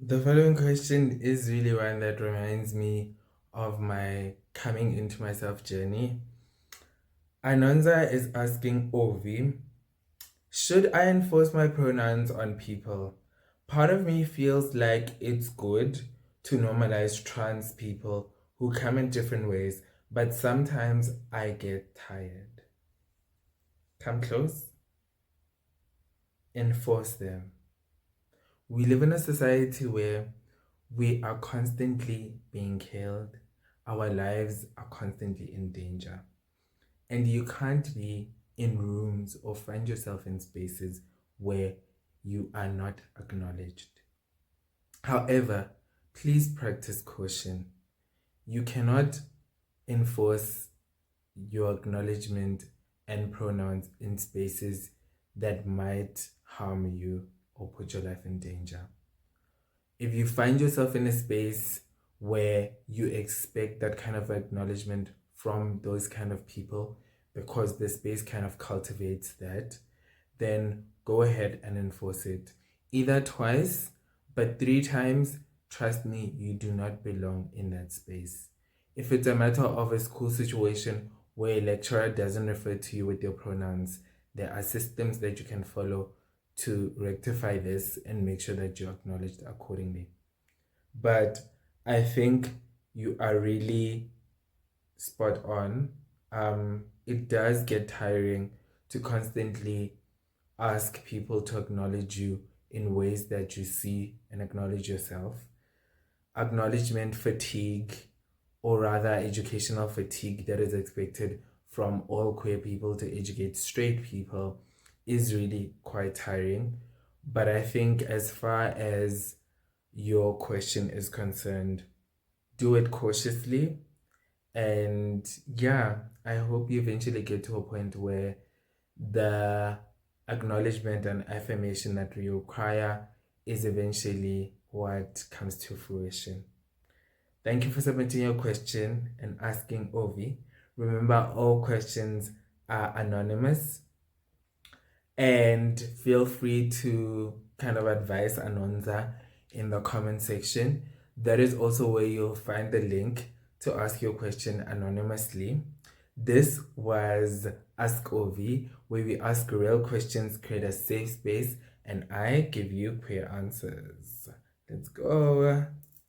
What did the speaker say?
The following question is really one that reminds me of my coming into myself journey. Anonza is asking Ovi, should I enforce my pronouns on people? Part of me feels like it's good to normalize trans people who come in different ways, but sometimes I get tired. Come close, enforce them. We live in a society where we are constantly being killed, our lives are constantly in danger, and you can't be in rooms or find yourself in spaces where you are not acknowledged. However, please practice caution. You cannot enforce your acknowledgement and pronouns in spaces that might harm you or put your life in danger. If you find yourself in a space where you expect that kind of acknowledgement from those kind of people because the space kind of cultivates that, then go ahead and enforce it. Either twice, but three times, trust me, you do not belong in that space. If it's a matter of a school situation where a lecturer doesn't refer to you with your pronouns, there are systems that you can follow to rectify this and make sure that you're acknowledged accordingly. But I think you are really spot on. It does get tiring to constantly ask people to acknowledge you in ways that you see and acknowledge yourself. Acknowledgement fatigue, or rather, educational fatigue that is expected from all queer people to educate straight people, is really quite tiring. But I think, as far as your question is concerned, do it cautiously. And yeah, I hope you eventually get to a point where the acknowledgement and affirmation that we require is eventually what comes to fruition. Thank you for submitting your question and asking Ovi. Remember, all questions are anonymous, and feel free to kind of advise Anonza in the comment section. That is also where you'll find the link to ask your question anonymously. This was Ask Ovi, where we ask real questions, create a safe space, and I give you queer answers. Let's go.